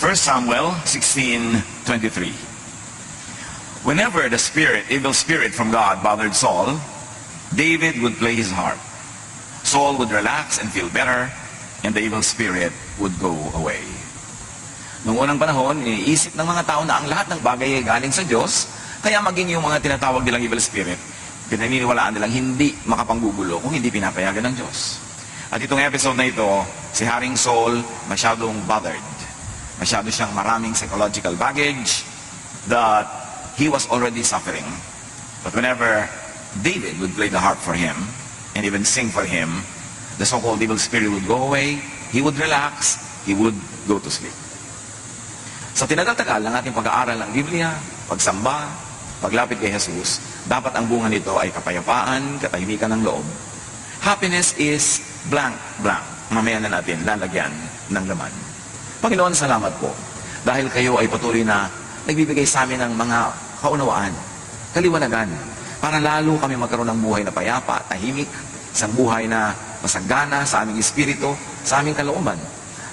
1 Samuel 16:23. Whenever the evil spirit from God bothered Saul, David would play his harp. Saul would relax and feel better, and the evil spirit would go away. Noong unang panahon, iniisip ng mga tao na ang lahat ng bagay ay galing sa Diyos, kaya maging yung mga tinatawag nilang evil spirit, pinaniniwalaan nilang hindi makapanggugulo kung hindi pinapayagan ng Diyos. At itong episode na ito, si Haring Saul masyadong bothered. Masyado siyang maraming psychological baggage that he was already suffering. But whenever David would play the harp for him and even sing for him, the so-called evil spirit would go away, he would relax, he would go to sleep. Sa tinagal-tagal ng ating pag-aaral ng Biblia, pagsamba, paglapit kay Jesus, dapat ang bunga nito ay kapayapaan, katahimikan ng loob. Happiness is blank, blank. Mamaya na natin lalagyan ng laman. Panginoon, salamat po. Dahil kayo ay patuloy na nagbibigay sa amin ng mga kaunawaan, kaliwanagan, para lalo kami magkaroon ng buhay na payapa, tahimik, isang buhay na masagana sa aming espiritu, sa aming kalooban.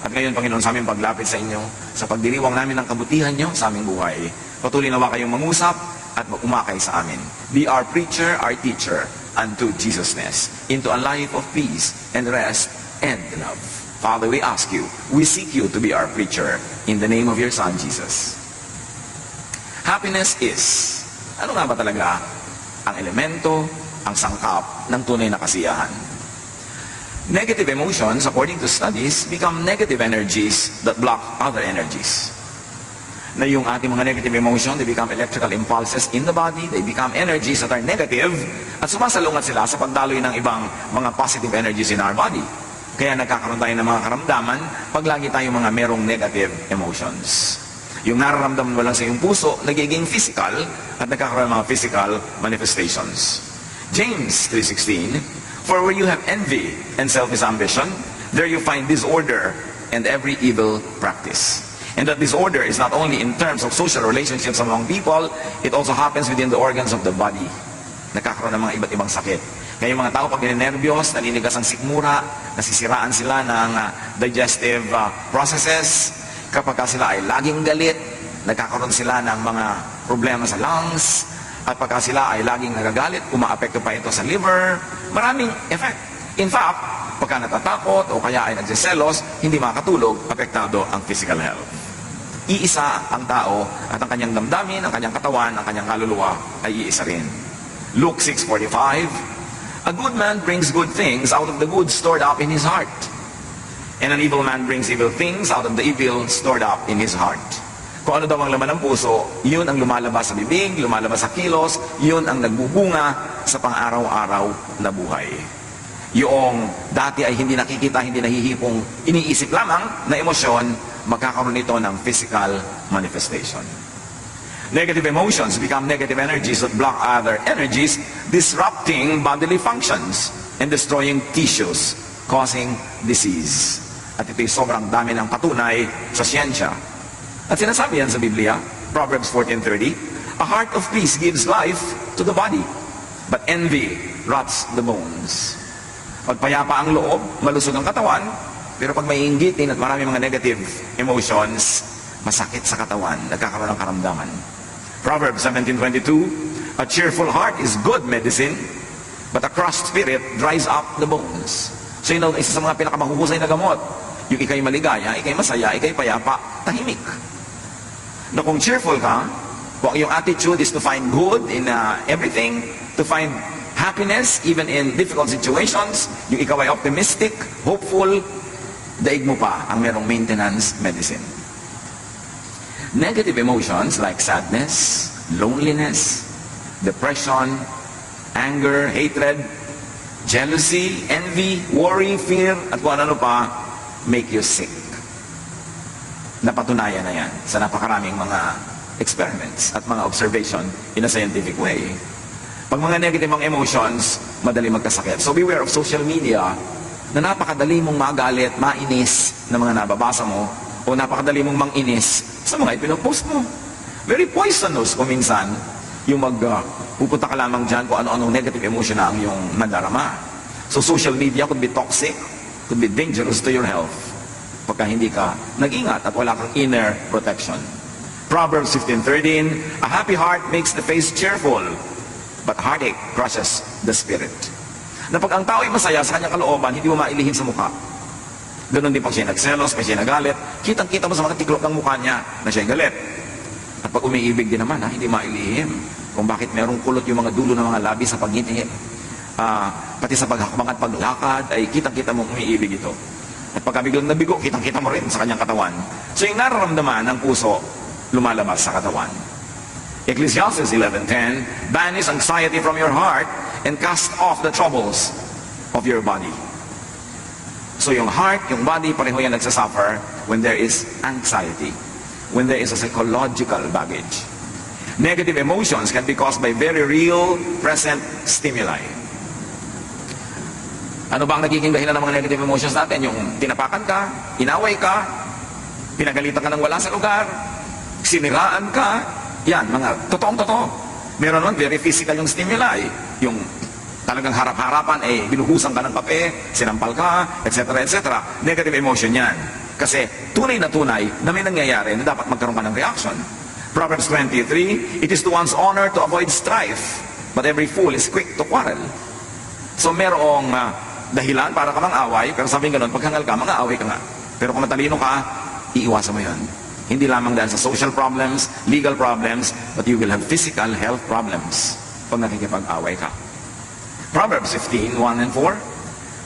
At ngayon, Panginoon, sa aming paglapit sa inyo, sa pagdiriwang namin ng kabutihan nyo sa aming buhay, patuloy nawa kayong mangusap at umakay sa amin. Be our preacher, our teacher, unto Jesusness, into a life of peace and rest and love. Father, we ask you, we seek you to be our preacher in the name of your Son, Jesus. Happiness is, ano nga ba talaga ang elemento, ang sangkap ng tunay na kasiyahan? Negative emotions, according to studies, become negative energies that block other energies. Na yung ating mga negative emotion, they become electrical impulses in the body, they become energies that are negative, at sumasalungat sila sa pagdaloy ng ibang mga positive energies in our body. Kaya nagkakaroon tayo ng mga karamdaman pag lagi tayong mga merong negative emotions. Yung nararamdaman mo lang sa iyong puso, nagiging physical, at nagkakaroon ng mga physical manifestations. James 3:16, for where you have envy and selfish ambition, there you find disorder and every evil practice. And that disorder is not only in terms of social relationships among people, it also happens within the organs of the body. Nagkakaroon ng mga iba't ibang sakit. Kaya yung mga tao pag ninenervyos, naninigas ang sikmura, nasisiraan sila ng digestive processes. Kapag sila ay laging galit, nagkakaroon sila ng mga problema sa lungs. At pagka sila ay laging nagagalit, umaapekto pa ito sa liver. Maraming effect. In fact, pagka natatakot o kaya ay nagsiselos, hindi makatulog, apektado ang physical health. Iisa ang tao at ang kanyang damdamin, ang kanyang katawan, ang kanyang kaluluwa ay iisa rin. Luke 6:45, a good man brings good things out of the good stored up in his heart. And an evil man brings evil things out of the evil stored up in his heart. Kung ano daw ang laman ng puso, yun ang lumalabas sa bibig, lumalabas sa kilos, yun ang nagbubunga sa pang-araw-araw na buhay. Yung dati ay hindi nakikita, hindi nahihipong, iniisip lamang na emosyon, magkakaroon ito ng physical manifestation. Negative emotions become negative energies that block other energies, disrupting bodily functions and destroying tissues, causing disease. At ito'y sobrang dami ng patunay sa siyensya. At sinasabi yan sa Biblia, Proverbs 14:30, a heart of peace gives life to the body, but envy rots the bones. Pag payapa ang loob, malusog ang katawan, pero pag may inggitin at marami mga negative emotions, masakit sa katawan, nagkakaroon ng karamdaman. Proverbs 17:22, a cheerful heart is good medicine, but a crushed spirit dries up the bones. So yun ang isa sa mga pinakamahuhusay na gamot. Yung ikay maligaya, ikay masaya, ikay payapa, tahimik. Na kung cheerful ka, kung yung attitude is to find good in everything, to find happiness even in difficult situations, yung ikaw ay optimistic, hopeful, daig mo pa ang merong maintenance medicine. Negative emotions like sadness, loneliness, depression, anger, hatred, jealousy, envy, worry, fear, at kung ano pa, make you sick. Napatunayan na yan sa napakaraming mga experiments at mga observation in a scientific way. Pag mga negative ang emotions, madali magkasakit. So beware of social media na napakadali mong magalit, mainis na mga nababasa mo o napakadali mong manginis sa mga ipinopost mo. Very poisonous kung minsan yung pupunta ka lamang dyan kung ano-anong negative emotion na ang yung nadarama. So social media could be toxic, could be dangerous to your health. pagka hindi ka nag-ingat at wala kang inner protection. Proverbs 15:13, a happy heart makes the face cheerful, but heartache crushes the spirit. Na pag ang tao ay masaya sa kanyang kalooban, hindi mo mailihim sa mukha. Ganon din pag siya nagselos, pag siya nagalit, kitang-kita mo sa mga tiklop ng mukha niya na siya galit. At pag umiibig din naman, hindi mailihim kung bakit merong kulot yung mga dulo ng mga labi sa pagngiti. Pati sa paghakbang at paglakad ay kitang-kita mong umiibig ito. At pagka biglang nabigo, kitang-kita mo rin sa kanyang katawan. So yung nararamdaman ng puso, lumalabas sa katawan. Ecclesiastes 11:10, banish anxiety from your heart and cast off the troubles of your body. So yung heart, yung body, pareho yan nagsasuffer when there is anxiety, when there is a psychological baggage. Negative emotions can be caused by very real, present stimuli. Ano ba ang nagiging dahilan ng mga negative emotions natin? Yung tinapakan ka, inaway ka, pinagalitan ka ng wala sa lugar, siniraan ka, yan, mga totoong-totoo. Meron naman, very physical yung stimuli. Yung talagang harap-harapan, binuhusan ka ng kape, sinampal ka, etc., etc. Negative emotion yan. Kasi tunay na may nangyayari na dapat magkaroon ka ng reaction. Proverbs 23, it is to one's honor to avoid strife, but every fool is quick to quarrel. So merong dahilan para ka mang-away, pero sabihin ganun, paghangal ka, mang-away ka nga. Pero kung matalino ka, iiwasan mo yun. Hindi lamang dahil sa social problems, legal problems, but you will have physical health problems pag nakikipag-away ka. Proverbs 15:1 and 4,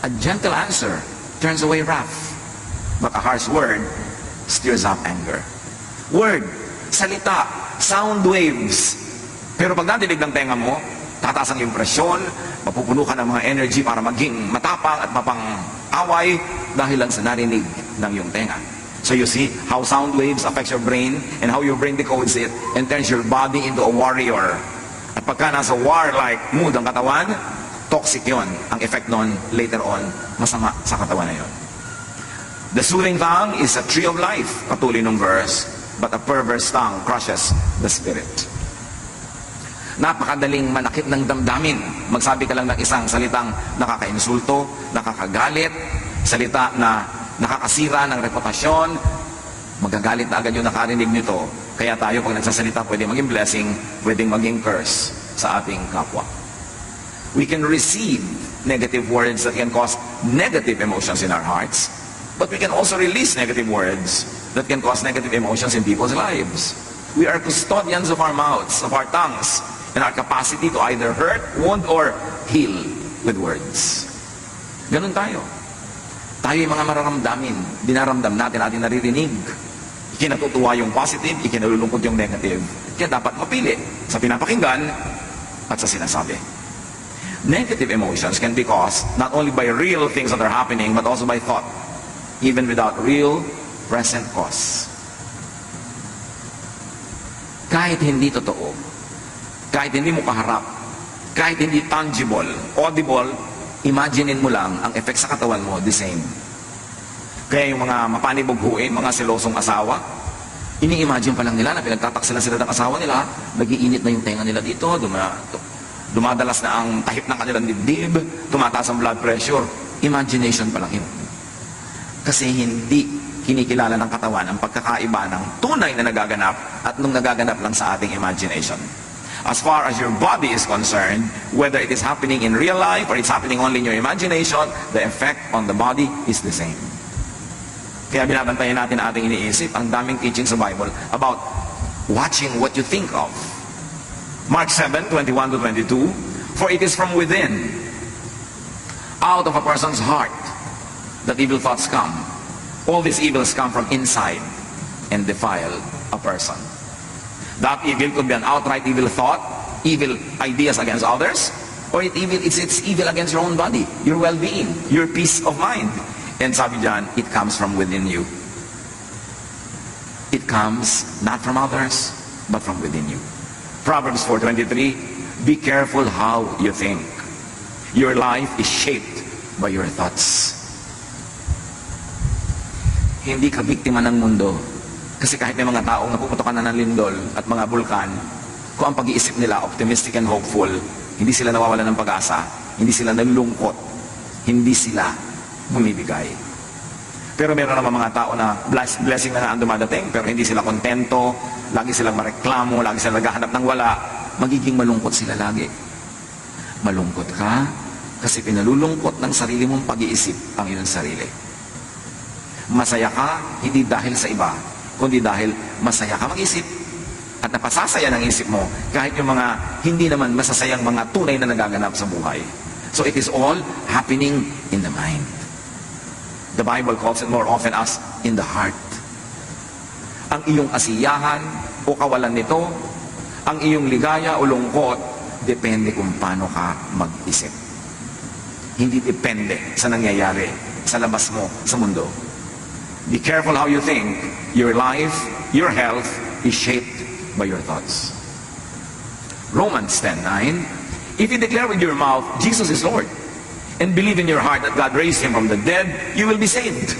a gentle answer turns away wrath, but a harsh word stirs up anger. Word, salita, sound waves. Pero pag nadinig ng tenga mo, tataas ang impresyon, mapupuno ka ng mga energy para maging matapang at mapang-away dahil lang sa narinig ng iyong tenga. So you see how sound waves affects your brain and how your brain decodes it and turns your body into a warrior. At pagka nasa war-like mood ang katawan, toxic yon. Ang effect nun, later on, masama sa katawan na yon. The soothing tongue is a tree of life, patuloy ng verse, but a perverse tongue crushes the spirit. Napakadaling manakit ng damdamin. Magsabi ka lang ng isang salitang nakaka-insulto, nakakagalit, salita na nakakasira ng reputasyon, magagalit na agad yung nakarinig nito. Kaya tayo pag nagsasalita, pwedeng maging blessing, pwedeng maging curse sa ating kapwa. We can receive negative words that can cause negative emotions in our hearts, but we can also release negative words that can cause negative emotions in people's lives. We are custodians of our mouths, of our tongues, and our capacity to either hurt, wound, or heal with words. Ganun tayo. Tayo yung mga mararamdamin, dinaramdam natin, ating naririnig. Ikinatutuwa yung positive, ikinalulungkot yung negative. Kaya dapat mapili sa pinapakinggan at sa sinasabi. Negative emotions can be caused not only by real things that are happening, but also by thought, even without real, present cause. Kahit hindi totoo, kahit hindi mo kaharap, kahit hindi tangible, audible, imaginein mo lang ang effect sa katawan mo, the same. Kaya yung mga mapanibughuin, mga selosong asawa, ini-imagine pa lang nila na pinagtataksila sila ng asawa nila, nag-iinit na yung tenga nila dito, dumadalas na ang tahip ng kanilang dibdib, tumataas ang blood pressure. Imagination pa lang yun. Kasi hindi kinikilala ng katawan ang pagkakaiba ng tunay na nagaganap at nung nagaganap lang sa ating imagination. As far as your body is concerned, whether it is happening in real life or it's happening only in your imagination, the effect on the body is the same. Kaya binabantayan natin ating iniisip, ang daming teaching sa Bible about watching what you think of. Mark 7:21-22, for it is from within, out of a person's heart, that evil thoughts come. All these evils come from inside and defile a person. That evil could be an outright evil thought, evil ideas against others, or it's evil against your own body, your well-being, your peace of mind. And sabi dyan, it comes from within you. It comes not from others, but from within you. Proverbs 4:23, be careful how you think. Your life is shaped by your thoughts. Hindi ka biktima ng mundo. Kasi kahit may mga taong napuputokan na ng lindol at mga bulkan, kung ang pag-iisip nila optimistic and hopeful, hindi sila nawawala ng pag-asa, hindi sila nalulungkot, hindi sila bumibigay. Pero meron naman mga tao na blessing na nga ang dumadating, pero hindi sila kontento, lagi silang mareklamo, lagi silang naghahanap ng wala, magiging malungkot sila lagi. Malungkot ka kasi pinalulungkot ng sarili mong pag-iisip ang iyong sarili. Masaya ka, hindi dahil sa iba, kundi dahil masaya ka mag-isip. At napasasaya ng isip mo kahit yung mga hindi naman masasayang mga tunay na nagaganap sa buhay. So it is all happening in the mind. The Bible calls it more often as in the heart. Ang iyong asiyahan o kawalan nito, ang iyong ligaya o lungkot, depende kung paano ka mag-isip. Hindi depende sa nangyayari sa labas mo sa mundo. Be careful how you think. Your life, your health is shaped by your thoughts. Romans 10:9, if you declare with your mouth Jesus is Lord and believe in your heart that God raised him from the dead, you will be saved.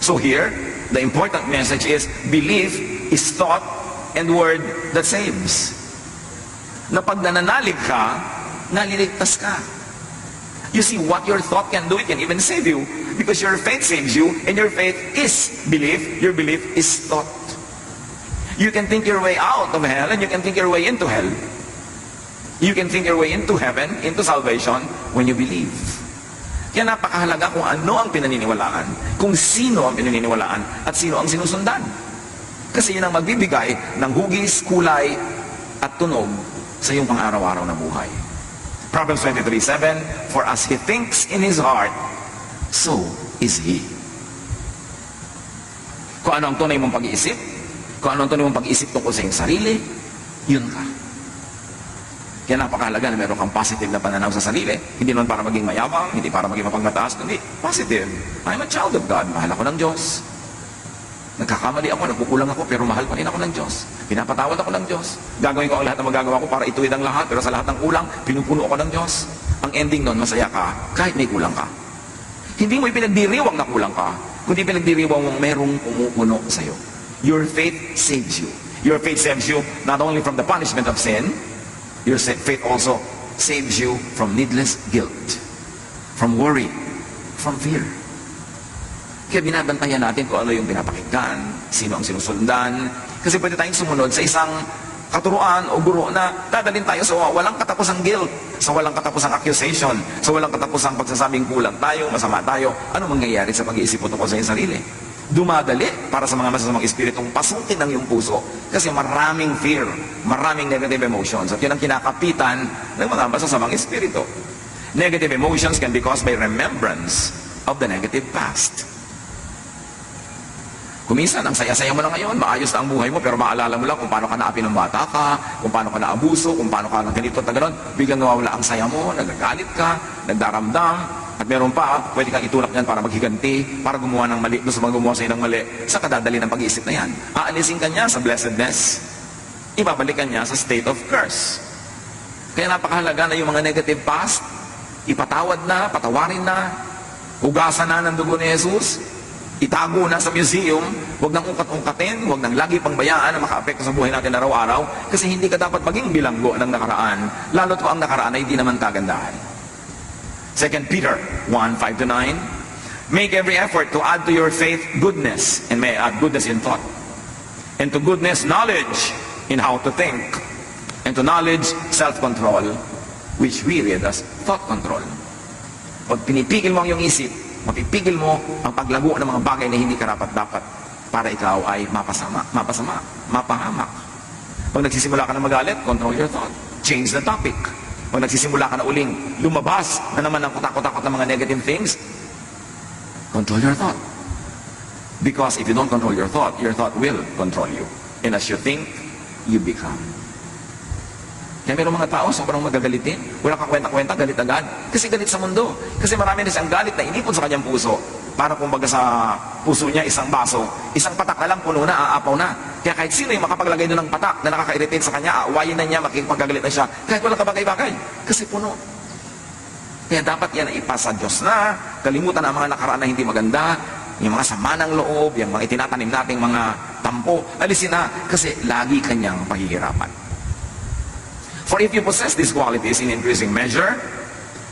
So here, the important message is belief is thought and word that saves. Na pag nananalig ka, naliligtas ka. You see, what your thought can do, it can even save you, because your faith saves you, and your faith is belief, your belief is thought. You can think your way out of hell, and you can think your way into hell. You can think your way into heaven, into salvation, when you believe. Kaya napakahalaga kung ano ang pinaniniwalaan, kung sino ang pinaniniwalaan, at sino ang sinusundan. Kasi yun ang magbibigay ng hugis, kulay, at tunog sa iyong pang-araw-araw na buhay. Proverbs 23:7, for as he thinks in his heart, so is he. Kung ano ang tunay mong pag-iisip, kung ano ang tunay mong pag-iisip tungkol sa iyong sarili, yun ka. Kaya napakahalaga na meron kang positive na pananaw sa sarili. Hindi naman para maging mayabang, hindi para maging mapagmataas, kundi positive. I'm a child of God, mahal ako ng Diyos. Nagkakamali ako, nagkukulang ako, pero mahal pa rin ako ng Diyos. Pinapatawad ako ng Diyos. Gagawin ko ang lahat ng magagawa ko para ituwid ang lahat, pero sa lahat ng kulang, pinupuno ako ng Diyos. Ang ending nun, masaya ka, kahit may kulang ka. Hindi mo ipinagdiriwang na kulang ka, kundi pinagdiriwang mong merong pumupuno sa'yo. Your faith saves you. Your faith saves you not only from the punishment of sin, your faith also saves you from needless guilt, from worry, from fear. Kaya binabantayan natin kung ano yung pinapakinggan, sino ang sinusundan. Kasi pwede tayong sumunod sa isang katuruan o guro na dadalhin tayo sa walang katapusang guilt, sa walang katapusang accusation, sa walang katapusang pagsasabing kulang tayo, masama tayo. Ano mangyayari sa pag-iisip mo tungkol sa iyong sarili? Dumadali para sa mga masasamang espiritong pasukin ng iyong puso. Kasi maraming fear, maraming negative emotions. At yun ang kinakapitan ng mga masasamang espiritu. Negative emotions can be caused by remembrance of the negative past. Kuminsan, ang saya-saya mo na ngayon, maayos na ang buhay mo, pero maalala mo lang kung paano ka naapi ng bata ka, kung paano ka naabuso, kung paano ka ganito at gano'n, biglang nawawala ang saya mo, nagagalit ka, nagdaramdam, at meron pa, pwede kang itulak yan para maghiganti, para gumawa ng mali, doon sa mga gumawa sa'yo ng mali, sa kadadali ng pag-iisip na yan. Aalisin ka niya sa blessedness, ibabalikan niya sa state of curse. Kaya napakahalaga na yung mga negative past, ipatawad na, patawarin na, hugasan na ng dugo ni Jesus, itago na sa museum, huwag nang ungkat-ungkatin, huwag nang lagi pang bayaan na maka-apekto sa buhay natin araw-araw, kasi hindi ka dapat maging bilanggo ng nakaraan, lalo't kung ang nakaraan ay hindi naman kagandahan. 2 Peter 1:5-9, make every effort to add to your faith goodness, and may add goodness in thought, and to goodness knowledge in how to think, and to knowledge self-control, which we read as thought control. Pag pinipigil mo ang iyong isip, mapipigil mo ang paglago ng mga bagay na hindi karapat-dapat para ikaw ay mapasama, mapahamak. Pag nagsisimula ka na magalit, control your thought. Change the topic. Pag nagsisimula ka na uling lumabas na naman ang kutakot-takot ng mga negative things, control your thought. Because if you don't control your thought will control you. And as you think, you become. Kaya mayroong mga tao, sobrang magagalitin. Wala kang kwenta-kwenta, galit agad. Kasi galit sa mundo. Kasi marami na siyang galit na inipon sa kanyang puso. Para kumbaga sa puso niya, isang baso. Isang patak na lang, puno na, aapaw na. Kaya kahit sino yung makapaglagay doon ng patak na nakaka-irritate sa kanya, aawayin na niya, makikipagagalit na siya. Kahit walang kabagay-bagay. Kasi puno. Kaya dapat yan ay ipasa Diyos na. Kalimutan ang mga nakaraan na hindi maganda. Yung mga sama ng loob, yung mga itinatanim nating mga tampo. Alisin na. Kasi lagi kanyang pahihirapan. For if you possess these qualities in increasing measure,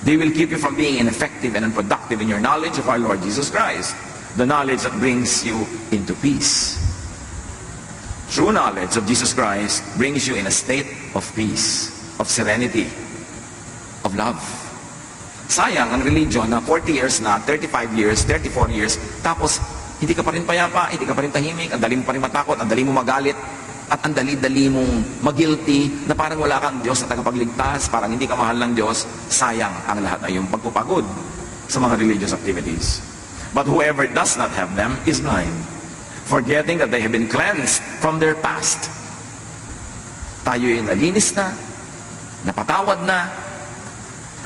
they will keep you from being ineffective and unproductive in your knowledge of our Lord Jesus Christ. the knowledge that brings you into peace. True knowledge of Jesus Christ brings you in a state of peace, of serenity, of love. Sayang ang religion na 40 years na, 35 years, 34 years, tapos hindi ka pa rin payapa, hindi ka pa rin tahimik, ang dali mo pa rin matakot, ang dali mo magalit, at ang dali-dali mong mag-guilty na parang wala kang Diyos na tagapagligtas, parang hindi ka mahal ng Diyos. Sayang ang lahat ng iyong pagpupagod sa mga religious activities. But whoever does not have them is blind, forgetting that they have been cleansed from their past. Tayo'y nalinis na, napatawad na,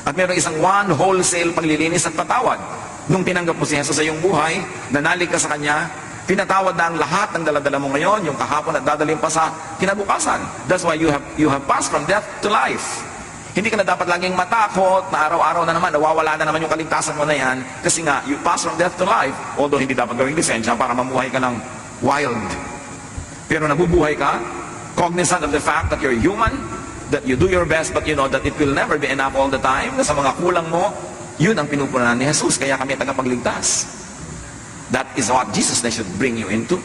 at mayroong isang one wholesale paglilinis at patawad. Nung tinanggap mo si Jesus sa iyong buhay, nanalig ka sa Kanya, pinatawad na ang lahat ng daladala mo ngayon, yung kahapon at dadaling pa sa kinabukasan. That's why you have passed from death to life. Hindi ka na dapat laging matakot na araw-araw na naman, nawawala na naman yung kaligtasan mo na yan, kasi nga, you pass from death to life, although hindi dapat gawing lisensya para mamuhay ka ng wild. Pero nabubuhay ka, cognizant of the fact that you're human, that you do your best, but you know that it will never be enough all the time, na sa mga kulang mo, yun ang pinupunan ni Jesus, kaya kami tagapagligtas. That is what Jesus should bring you into,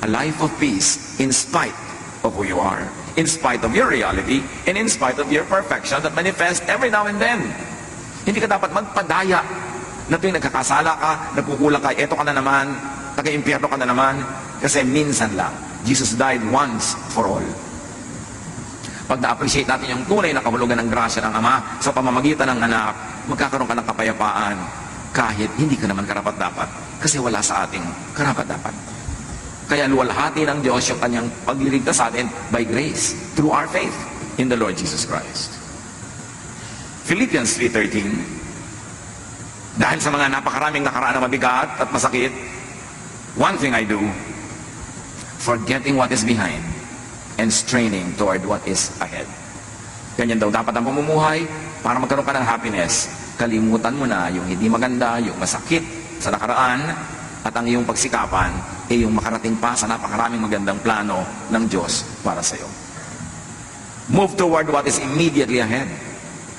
a life of peace in spite of who you are, in spite of your reality, and in spite of your perfection that manifests every now and then. Hindi ka dapat magpadaya na tuwing nagkakasala ka, nagkukulang ka, eto ka na naman, taga-impyerno ka na naman, kasi minsan lang. Jesus died once for all. Pag na-appreciate natin yung tunay na kahulugan ng grasya ng Ama sa pamamagitan ng anak, magkakaroon ka ng kapayapaan kahit hindi ka naman karapat-dapat, kasi wala sa ating karapat-dapat. Kaya luwalhati ng Diyos yung kanyang pagliligtas sa atin by grace, through our faith in the Lord Jesus Christ. Philippians 3:13, dahil sa mga napakaraming nakaraan na mabigat at masakit, one thing I do, forgetting what is behind and straining toward what is ahead. Ganyan daw dapat ang pamumuhay para magkaroon ka ng happiness. Kalimutan mo na yung hindi maganda, yung masakit sa nakaraan, at ang iyong pagsikapan ay yung makarating pa sa napakaraming magandang plano ng Diyos para sa iyo. Move toward what is immediately ahead.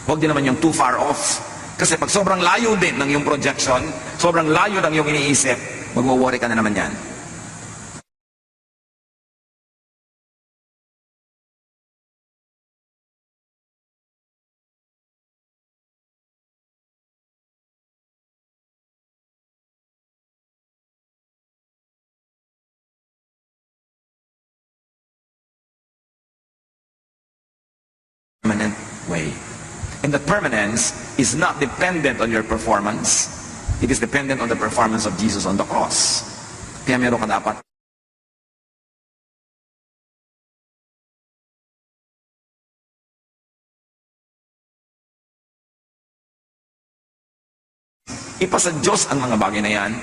Huwag din naman yung too far off. Kasi pag sobrang layo din ng iyong projection, sobrang layo ng iyong iniisip, magwo-worry ka na naman yan. Permanent way. And that permanence is not dependent on your performance. It is dependent on the performance of Jesus on the cross. Kaya meron ka dapat ipasa Diyos ang mga bagay na yan.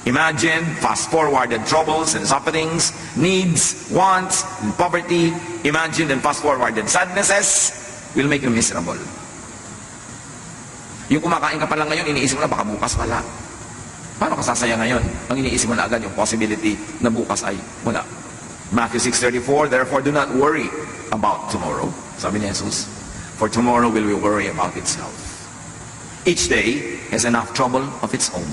Imagine fast-forwarded troubles and sufferings, needs, wants, and poverty. Imagine and fast-forwarded sadnesses will make you miserable. Yung kumakain ka pa lang ngayon, iniisip mo na baka bukas wala. Paano ka sasaya ngayon? Ang iniisip mo na agad yung possibility na bukas ay wala. Matthew 6:34, therefore do not worry about tomorrow. Sabi ni Jesus, for tomorrow will worry about itself. Each day has enough trouble of its own.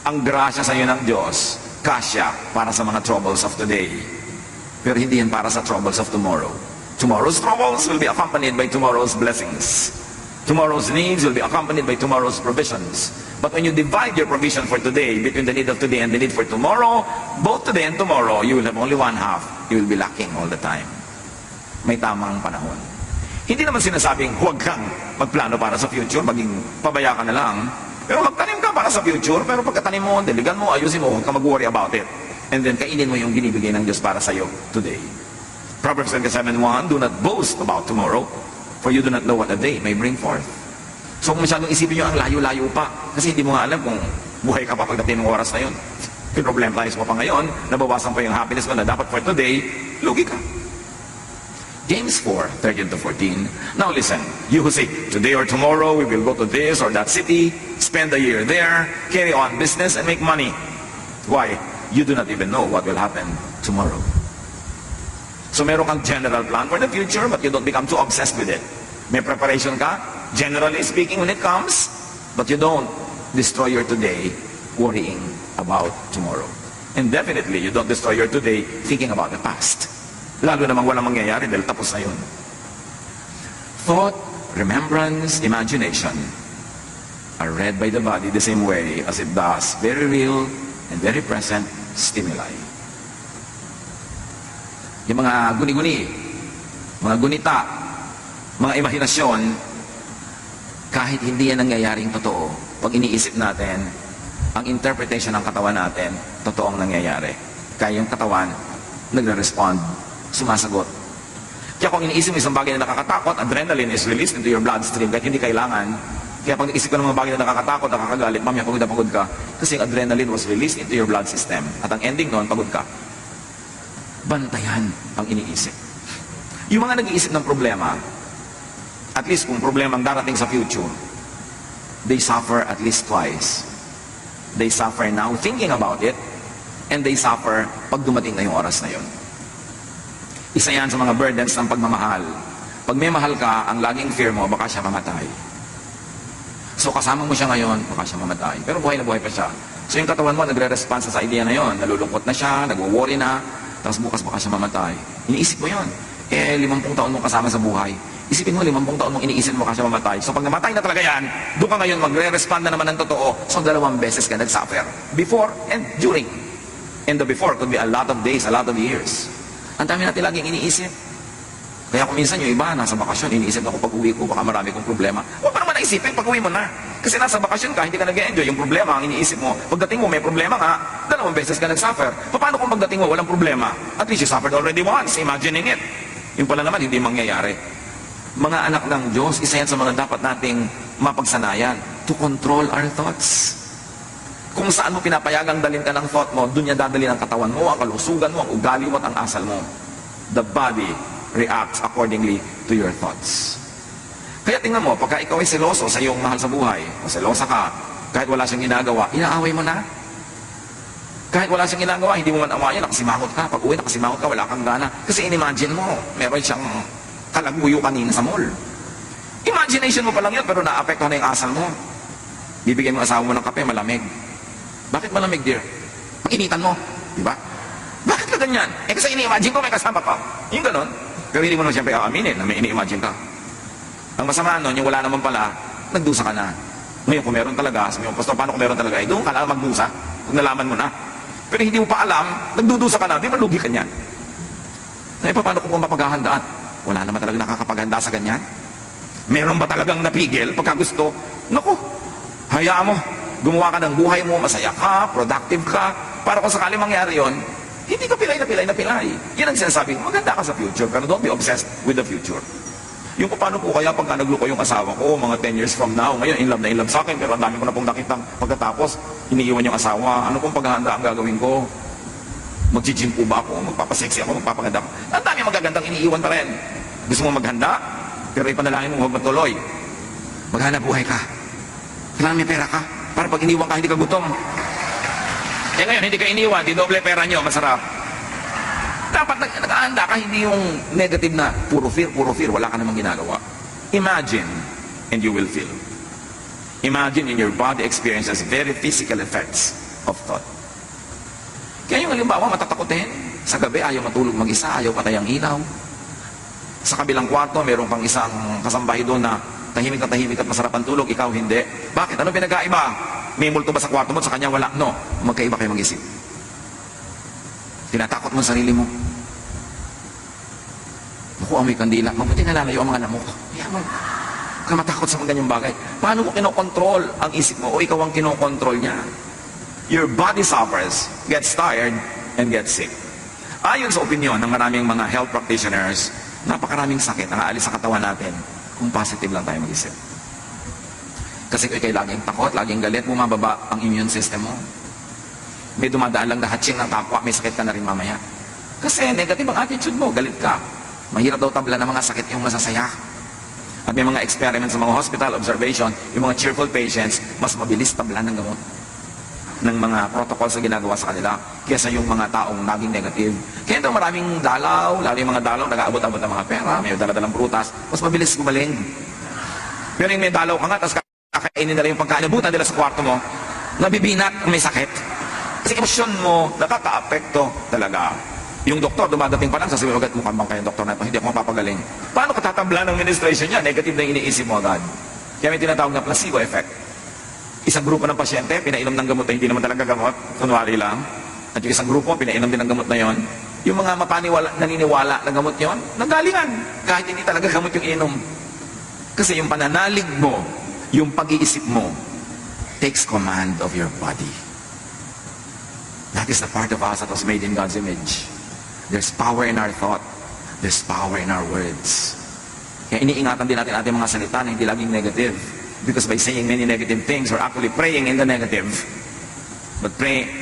Ang grasya sa iyo ng Diyos, kasya para sa mga troubles of today. Pero hindi yan para sa troubles of tomorrow. Tomorrow's troubles will be accompanied by tomorrow's blessings. Tomorrow's needs will be accompanied by tomorrow's provisions. But when you divide your provision for today between the need of today and the need for tomorrow, both today and tomorrow, you will have only one half. You will be lacking all the time. May tamang panahon. Hindi naman sinasabing huwag kang magplano para sa future, maging pabaya ka na lang. Pero magtanim ka para sa future, pero pagkatanim mo, diligan mo, ayusin mo, huwag ka mag-worry about it. And then kainin mo yung binibigay ng Diyos para sa iyo today. Proverbs 27:1, do not boast about tomorrow, for you do not know what a day may bring forth. So kung masyadong isipin nyo ang layo-layo pa, kasi hindi mo nga alam kung buhay ka pa pagdating ng oras na yun. Pinroblematize mo pa ngayon, nabawasan pa yung happiness mo na dapat for today, lugi ka. James 4:13-14. Now listen, you who say, today or tomorrow we will go to this or that city, spend a year there, carry on business and make money. Why? You do not even know what will happen tomorrow. So meron kang general plan for the future, but you don't become too obsessed with it. May preparation ka, generally speaking, when it comes, but you don't destroy your today worrying about tomorrow. And definitely, you don't destroy your today thinking about the past. Lalo namang walang mangyayari dahil tapos na yun. Thought, remembrance, imagination are read by the body the same way as it does very real and very present stimuli. Yung mga guni-guni, mga gunita, mga imahinasyon, kahit hindi yan nangyayaring totoo, pag iniisip natin, ang interpretation ng katawan natin, totoong nangyayari. Kaya yung katawan, nagre-respond, sumasagot. Kaya kung iniisip mo isang bagay na nakakatakot, adrenaline is released into your bloodstream kahit hindi kailangan. Kaya pag naisip ka ng mga bagay na nakakatakot, nakakagalit, mamaya pagod na pagod ka, kasi yung adrenaline was released into your blood system. At ang ending noon, pagod ka. Bantayan ang iniisip. Yung mga nag-iisip ng problema, at least kung problema ang darating sa future, they suffer at least twice. They suffer now thinking about it, and they suffer pag dumating na yung oras na yun. Isa yan sa mga burdens ng pagmamahal. Pag may mahal ka, ang laging fear mo, baka siya mamatay. So kasama mo siya ngayon, baka siya mamatay. Pero buhay na buhay pa siya. So yung katawan mo, nagre-response sa idea na yun. Nalulungkot na siya, nagwo-worry na, tapos bukas baka siya mamatay. Iniisip mo yun. 50 taon mong kasama sa buhay. Isipin mo, 50 taon mong iniisip mo baka siya mamatay. So pag namatay na talaga yan, doon ka ngayon magre-respond na naman ng totoo. So 2 beses ka nag-suffer. Before and during. And the before could be a lot of days, a lot of years. Ang dami natin laging iniisip. Kaya kung minsan yung iba, nasa bakasyon, iniisip ako pag uwi ko, baka marami kong problema. Huwag pa naman naisipin pag uwi mo na. Kasi nasa bakasyon ka, hindi ka nag-enjoy. Yung problema, ang iniisip mo. Pagdating mo, may problema nga, 2 beses ka nag-suffer. Paano kung pagdating mo, walang problema? At least you suffered already once, imagining it. Yung pala naman, hindi mangyayari. Mga anak ng Diyos, isa yan sa mga dapat nating mapagsanayan. To control our thoughts. Kung saan mo pinapayagang dalhin ka ng thought mo, doon niya dadalhin ang katawan mo, ang kalusugan mo, ang ugali mo, at ang asal mo. The body reacts accordingly to your thoughts. Kaya tingnan mo, pagka ikaw ay seloso sa iyong mahal sa buhay, o selosa ka, kahit wala siyang ginagawa, inaaway mo na. Kahit wala siyang ginagawa, hindi mo man awayan, nakasimangot ka. Pag uwi, nakasimangot ka, wala kang gana. Kasi inimagine mo, meron siyang kalaguyo kanina sa mall. Imagination mo pa lang yun, pero naapektuhan na yung asal mo. Bibigyan mo asawa mo ng kape, malamig. Bakit malamig, dear? Pag-initan mo, di ba? Bakit ka ganyan? Kasi ini-imagine ko may kasama ka. Yung ganon. Pero hindi mo naman siyempre aaminin na may ini-imagine ka. Ang masama nun, yung wala naman pala, nagdusa ka na. Ngayon, kung meron talaga, sabi mo, Pastor, paano kung meron talaga? Eh, doon ka na magdusa. Kung nalaman mo na. Pero hindi mo pa alam, nagdudusa ka na, di malugi ka niyan. Eh, paano kung mapaghahandaan? Wala naman talaga nakakapaghanda sa ganyan. Meron ba talagang napigil pagka gusto? Naku, hayaan mo. Gumawa ka ng buhay mo, masaya ka, productive ka. Para kung sakali mangyari yon, hindi ka pilay na pilay na pilay. Yan ang sinasabi, maganda ka sa future, pero don't be obsessed with the future. Yung paano po kaya pagka nagluko yung asawa ko, mga 10 years from now, ngayon in love na in love sa akin, pero ang dami ko na pong nakitang pagkatapos, iniiwan yung asawa, ano pong paghahanda ang gagawin ko? Mag-gym po ba ako? Magpapasexy ako? Magpapaganda ako? Ang dami magagandang iniiwan pa rin. Gusto mo maghanda? Pero ipanalangin mo huwag matuloy. Maghanap buhay ka. Kailangan may pera ka. Para pag iniwan ka, hindi ka gutom. Eh ngayon, hindi ka iniwan, di doble pera nyo, masarap. Dapat nag-aanda ka, hindi yung negative na puro fear, wala ka namang ginagawa. Imagine, and you will feel. Imagine in your body experiences very physical effects of thought. Kaya yung halimbawa, matatakotin. Sa gabi, ayaw matulog mag-isa, ayaw patay ang ilaw. Sa kabilang kwarto, meron pang isang kasambahay doon na tahimik at masarap ang tulog, ikaw hindi. Bakit? Ano pinagkaiba? May multo ba sa kwarto mo? Sa kanya wala? No. Magkaiba kayo mag-isip. Tinatakot mo ang sarili mo. Naku, amoy kandila. Mabuti nalalayo ang mga lamok. Kaya mo, ka matakot sa mga ganyang bagay. Paano mo kinokontrol ang isip mo o ikaw ang kinokontrol niya? Your body suffers, gets tired, and gets sick. Ayon sa opinion ng maraming mga health practitioners, napakaraming sakit ang aalis sa katawan natin kung positive lang tayo mag-isip. Kasi kung ikay laging takot, laging galit, bumababa ang immune system mo. May dumadaan lang na hatching ng kapwa, may sakit ka na rin mamaya. Kasi negative ang attitude mo, galit ka. Mahirap daw tabla ng mga sakit yung masasaya. At may mga experiments sa mga hospital observation, yung mga cheerful patients, mas mabilis tabla ng gamot ng mga protocols na ginagawa sa kanila kaysa yung mga taong naging negative. Kaya daw maraming dalaw, lalo yung mga dalaw, nag-aabot-abot ng mga pera, may daladalang prutas, mas mabilis gumaling. Pero yung may dalaw ka nga, tapos kakainin nila yung pagkain, nabutan nila sa kwarto mo, nabibinat, may sakit. Kasi emosyon mo, nakaka-apekto talaga. Yung doktor, dumadating pa lang, sasabihin, agad mukhang bang kayo doktor na ito, hindi ako mapapagaling. Paano katatabla ng administration niya? Negative na iniisip mo agad. Kaya may tinatawag na placebo effect. Isang grupo ng pasyente, pinainom ng gamot na hindi naman talaga gamot, kunwari lang. At yung isang grupo, pinainom din ng gamot na yon. Yung mga naniniwala na gamot yon, nanggalingan. Kahit hindi talaga gamot yung inom. Kasi yung pananalig mo, yung pag-iisip mo, takes command of your body. That is the part of us that was made in God's image. There's power in our thought. There's power in our words. Kaya iniingatan din natin ating mga salita na hindi laging negative. Because by saying many negative things, we're actually praying in the negative. But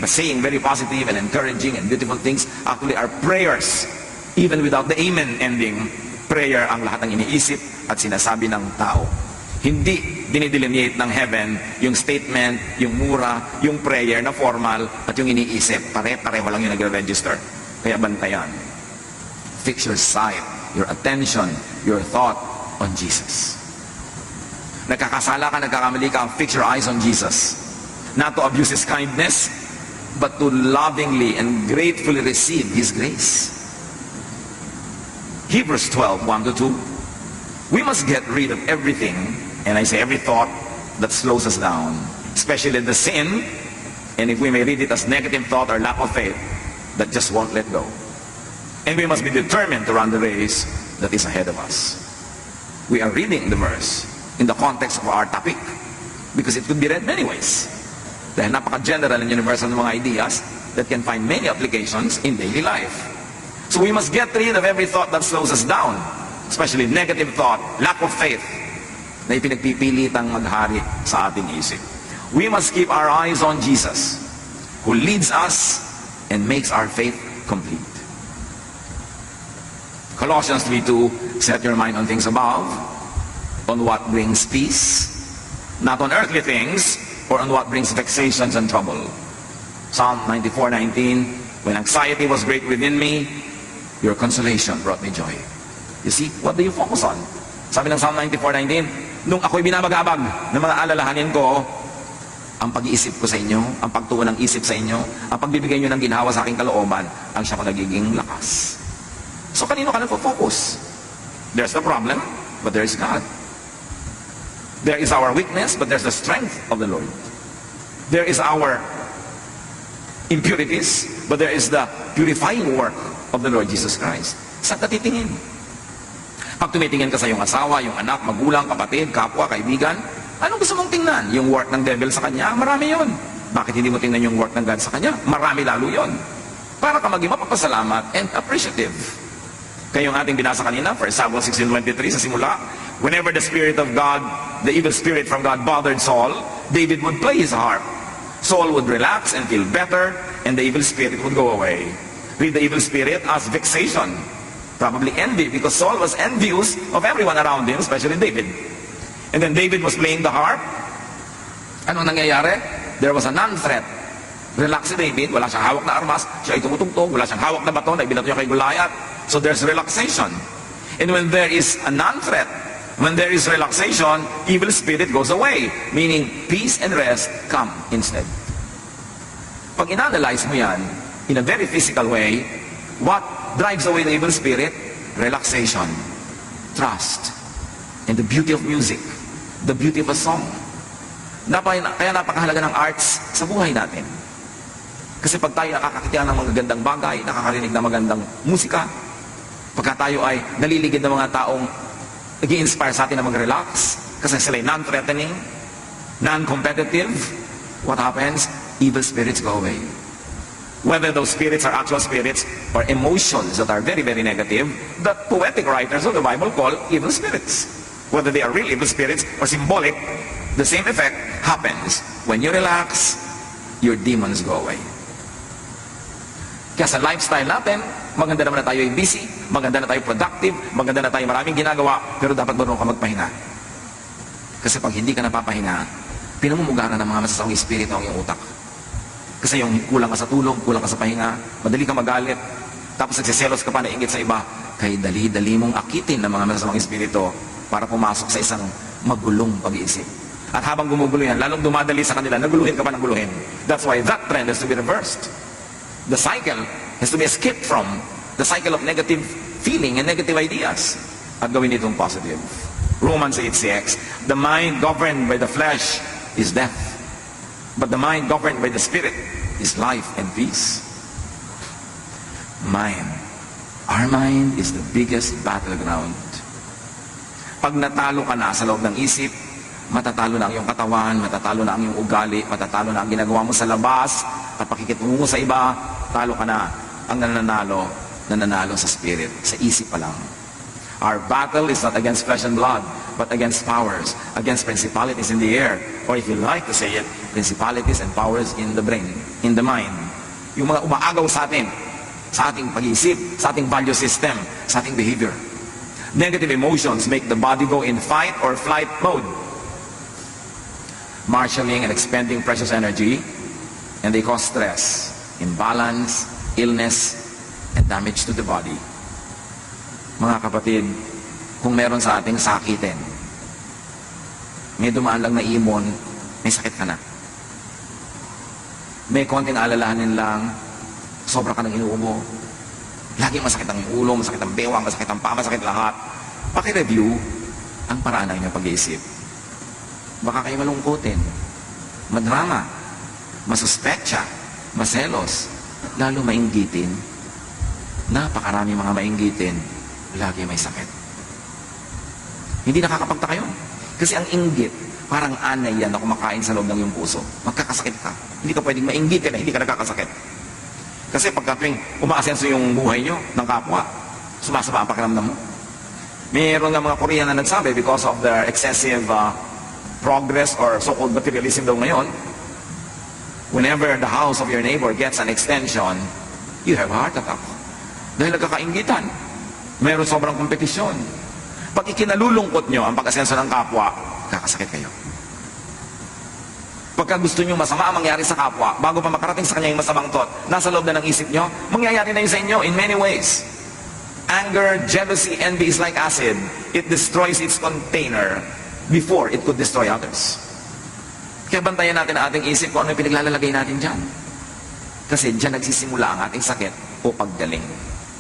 saying very positive and encouraging and beautiful things actually are prayers. Even without the amen ending, prayer ang lahat ng iniisip at sinasabi ng tao. Hindi dinidelineate ng heaven yung statement, yung mura, yung prayer na formal at yung iniisip. Pare-pareho lang yung nagre-register. Kaya bantayan. Fix your sight, your attention, your thought on Jesus. Nagkakasala ka, nagkakamali ka, fix your eyes on Jesus. Not to abuse His kindness, but to lovingly and gratefully receive His grace. Hebrews 12, 1-2. We must get rid of everything, and I say every thought that slows us down, especially the sin, and if we may read it as negative thought or lack of faith, that just won't let go. And we must be determined to run the race that is ahead of us. We are reading the verse in the context of our topic, because it could be read many ways. Dahil napaka-general and universal ng mga ideas that can find many applications in daily life. So we must get rid of every thought that slows us down, especially negative thought, lack of faith, na ipinagpipilitang maghari sa ating isip. We must keep our eyes on Jesus, who leads us and makes our faith complete. Colossians 3:2, set your mind on things above, on what brings peace, not on earthly things, or on what brings vexations and trouble. Psalm 94:19, when anxiety was great within me, your consolation brought me joy. You see, what do you focus on? Sabi ng Psalm 94:19, nung ako'y binabagabag ng mga alalahanin ko, ang pag-iisip ko sa inyo, ang pagtuon ng isip sa inyo, ang pagbibigay nyo ng ginhawa sa aking kalooban, ang siya ko nagiging lakas. So kanino ka nagpo-focus? There's the problem, but there is God. There is our weakness, but there's the strength of the Lord. There is our impurities, but there is the purifying work of the Lord Jesus Christ. Saan ka titingin? Pag tumitingin ka sa iyong asawa, yung anak, magulang, kapatid, kapwa, kaibigan, anong gusto mong tingnan? Yung work ng devil sa kanya? Marami yon. Bakit hindi mo tingnan yung work ng God sa kanya? Marami lalo yon. Para ka maging mapapasalamat and appreciative. Kayong ating binasa kanina, 1 Samuel 16:23 sa simula, whenever the Spirit of God, the evil spirit from God bothered Saul, David would play his harp. Saul would relax and feel better, and the evil spirit would go away. Read the evil spirit as vexation, probably envy, because Saul was envious of everyone around him, especially David. And then David was playing the harp. Ano nangyayari? There was a non-threat. Relax si David, wala siyang hawak na armas, siya ay tumutugtog, wala siyang hawak na baton, na ibinato niya kay Goliath. So there's relaxation. And when there is a non-threat, when there is relaxation, evil spirit goes away. Meaning, peace and rest come instead. Pag in-analyze mo yan, in a very physical way, what drives away the evil spirit? Relaxation, trust, and the beauty of music, the beauty of a song. Kaya napakahalaga ng arts sa buhay natin. Kasi pag tayo nakakakita ng magagandang bagay, nakakarinig ng magandang musika, pagka tayo ay naliligid ng mga taong nag-i-inspire sa atin na mag-relax, kasi sila ay non-threatening, non-competitive, what happens? Evil spirits go away. Whether those spirits are actual spirits or emotions that are very, very negative, the poetic writers of the Bible call evil spirits. Whether they are real evil spirits or symbolic, the same effect happens. When you relax, your demons go away. Kaya sa lifestyle natin, maganda naman na tayo ay busy, maganda na tayo productive, maganda na tayo maraming ginagawa, pero dapat marunong ka magpahinga. Kasi pag hindi ka napapahinga, pinamumugaran ng mga masasawang espiritu ang iyong utak. Kasi yung kulang ka sa tulog, kulang ka sa pahinga, madali ka magalit, tapos nagsiselos ka pa na ingit sa iba, kaya dali-dali mong akitin ng mga masasawang espiritu para pumasok sa isang magulong pag-iisip. At habang gumugulo yan, lalong dumadali sa kanila, naguluhin ka pa ng guluhin. That's why that trend has to be reversed. The cycle has to be escaped from, the cycle of negative feeling and negative ideas. At gawin itong positive. Romans 8:6, the mind governed by the flesh is death, but the mind governed by the Spirit is life and peace. Mind. Our mind is the biggest battleground. Pag natalo ka na sa loob ng isip, matatalo na ang iyong katawan, matatalo na ang iyong ugali, matatalo na ang ginagawa mo sa labas, at pakikitungo sa iba, talo ka na. Ang nananalo sa spirit, sa isip pa lang. Our battle is not against flesh and blood, but against powers, against principalities in the air, or if you like to say it, principalities and powers in the brain, in the mind. Yung mga umaagaw sa atin, sa ating pag-iisip, sa ating value system, sa ating behavior. Negative emotions make the body go in fight or flight mode, marshalling and expending precious energy, and they cause stress, imbalance, illness, and damage to the body. Mga kapatid, kung meron sa ating sakitin, may dumaan lang na imon, may sakit ka na. May konting alalahanin lang, sobra ka ng inuubo. Lagi masakit ang ulo, masakit ang bewang, masakit ang paa, masakit lahat. Paki-review ang paraan ng inyong pag-iisip. Baka kayo malungkutin, madrama, masuspetsa, maselos, lalo mainggitin. Napakarami mga mainggitin, lagi may sakit. Hindi nakakapagtaka yun. Kasi ang inggit, parang anay yan na kumakain sa loob ng iyong puso. Magkakasakit ka. Hindi ka pwedeng mainggitin na hindi ka nagkakasakit. Kasi pagka tuwing umaasenso yung buhay nyo ng kapwa, sumasama ang pakiramdam mo. Mayroon nga mga Korean na nagsabi because of their excessive progress or so-called materialism daw ngayon, whenever the house of your neighbor gets an extension, you have a heart attack. Dahil nagkakainggitan. Mayroon sobrang kompetisyon. Pag ikinalulungkot nyo ang pag-asenso ng kapwa, kakasakit kayo. Pagka gusto nyo masama ang mangyari sa kapwa, bago pa makarating sa kanya yung masamang thought, nasa loob na ng isip nyo, mangyayari na yun sa inyo in many ways. Anger, jealousy, envy is like acid. It destroys its container before it could destroy others. Kaya bantayan natin ang ating isip kung ano yung pinaglalagay natin dyan. Kasi dyan nagsisimula ang ating sakit o paggaling.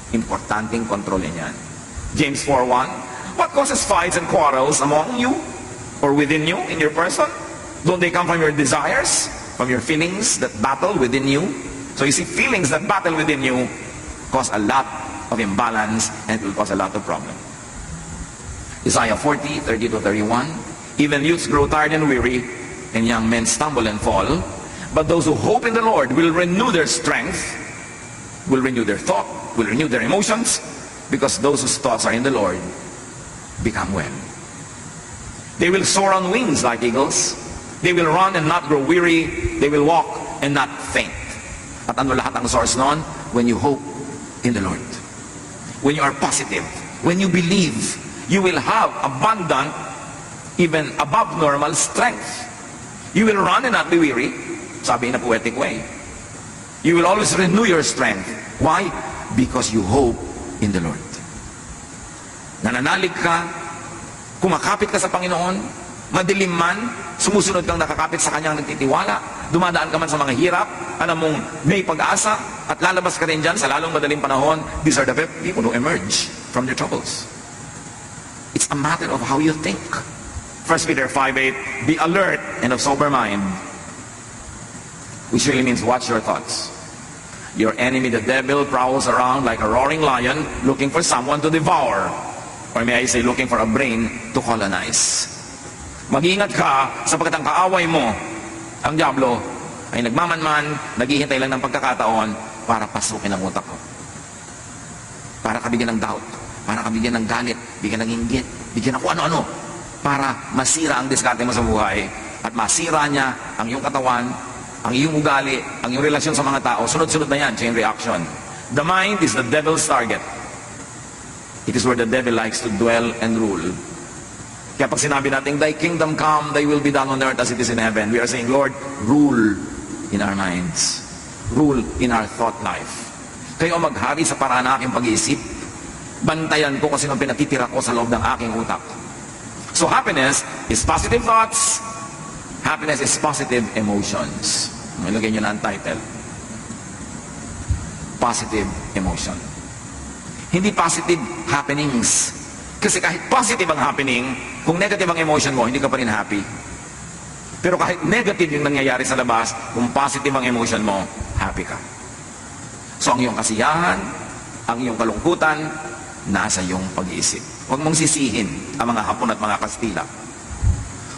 Importanteng kontrolin yan. James 4:1, what causes fights and quarrels among you or within you in your person? Don't they come from your desires, from your feelings that battle within you? So you see, feelings that battle within you cause a lot of imbalance and it will cause a lot of problem. Isaiah 40:30-31, even youths grow tired and weary, and young men stumble and fall, but those who hope in the Lord will renew their strength, will renew their thought, will renew their emotions, because those whose thoughts are in the Lord become well. They will soar on wings like eagles. They will run and not grow weary. They will walk and not faint. At ano lahat ang source nun? When you hope in the Lord. When you are positive. When you believe, you will have abundant, even above normal strength. You will run and not be weary. Sabi in a poetic way. You will always renew your strength. Why? Because you hope in the Lord. Nananalig ka, kumakapit ka sa Panginoon, madilim man, sumusunod kang nakakapit sa Kanyang nagtitiwala, dumadaan ka man sa mga hirap, alam mong may pag-asa, at lalabas ka rin dyan sa lalong madaling panahon. These are the people who emerge from their troubles. It's a matter of how you think. 1 Peter 5:8, be alert and of sober mind, which really means watch your thoughts. Your enemy, the devil, prowls around like a roaring lion looking for someone to devour. Or may I say, looking for a brain to colonize. Mag-ingat ka sapagkat ang kaaway mo, ang diablo, ay nagmamanman, naghihintay lang ng pagkakataon para pasukin ang utak mo. Para kabigyan ng doubt, para kabigyan ng galit, bigyan ng inggit, bigyan ng kung ano-ano, para masira ang diskarte mo sa buhay at masira niya ang iyong katawan, ang iyong ugali, ang iyong relasyon sa mga tao. Sunod-sunod na yan, chain reaction. The mind is the devil's target. It is where the devil likes to dwell and rule. Kaya pag sinabi natin, thy kingdom come, thy will be done on earth as it is in heaven, we are saying, Lord, rule in our minds. Rule in our thought life. Kayo maghari sa paraan ng aking pag-iisip. Bantayan ko kasi nung pinatitira ko sa loob ng aking utak. So happiness is positive thoughts, Happiness is positive emotions. Ilagay nyo na ang title. Positive emotion. Hindi positive happenings. Kasi kahit positive ang happening, kung negative ang emotion mo, hindi ka pa rin happy. Pero kahit negative yung nangyayari sa labas, kung positive ang emotion mo, happy ka. So ang iyong kasiyahan, ang iyong kalungkutan, nasa iyong pag-iisip. Huwag mong sisihin ang mga Hapon at mga Kastila.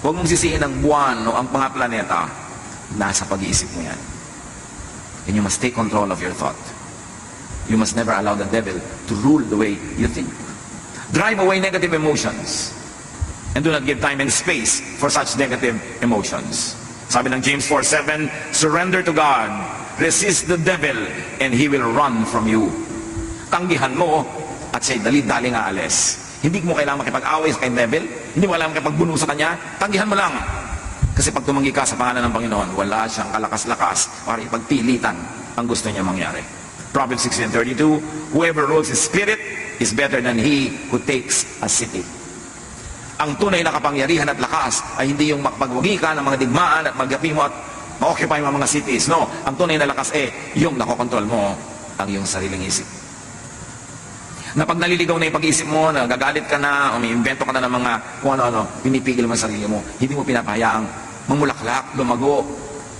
Huwag mong sisihin ang buwan o ang mga planeta. Nasa pag-iisip mo yan. And you must take control of your thought. You must never allow the devil to rule the way you think. Drive away negative emotions. And do not give time and space for such negative emotions. Sabi ng James 4:7, surrender to God, resist the devil, and he will run from you. Tanggihan mo, at siya'y dali-daling aalis. Hindi mo kailangan makipag-away sa devil, hindi mo kailangan makipagbuno sa kanya, tanggihan mo lang. Kasi pag tumanggi ka sa pangalan ng Panginoon, wala siyang kalakas-lakas para ipagpilitan ang gusto niya mangyari. Proverbs 16:32, whoever rules his spirit is better than he who takes a city. Ang tunay na kapangyarihan at lakas ay hindi yung makapagwagi ka ng mga digmaan at magapi mo at ma-occupy mo mga cities. No, ang tunay na lakas yung nakokontrol mo ang iyong sariling isip. Na pag naliligaw na yung pag-isip mo, nagagalit ka na, o may invento ka na ng mga kung ano-ano, pinipigil mo ang sarili mo. Hindi mo pinapahayaang mamulaklak, lumago,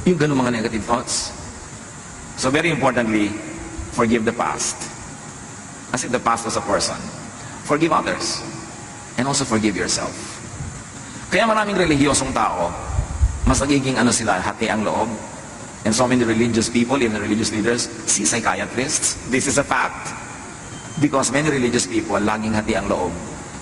yung ganun mga negative thoughts. So very importantly, forgive the past. As if the past was a person. Forgive others. And also forgive yourself. Kaya maraming relihiyosong tao, mas nagiging sila, hati ang loob. And so many religious people, even religious leaders, see psychiatrists. This is a fact. Because many religious people, laging hati ang loob.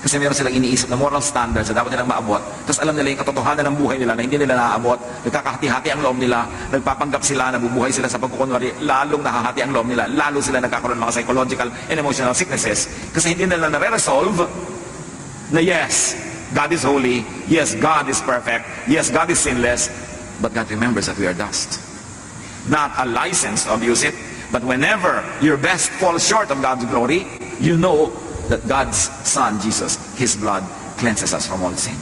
Kasi meron silang iniisip na moral standards na dapat nilang maabot. Tapos alam nila yung katotohanan ng buhay nila na hindi nila naaabot. Nagkakahati-hati ang loob nila. Nagpapanggap sila, nabubuhay sila sa pagkukunwari. Lalong nakahati ang loob nila. Lalo sila nagkakaroon ng mga psychological and emotional sicknesses. Kasi hindi nila nare-resolve na yes, God is holy. Yes, God is perfect. Yes, God is sinless. But God remembers that we are dust. Not a license to abuse it. But whenever your best falls short of God's glory, you know that God's Son, Jesus, His blood, cleanses us from all sin.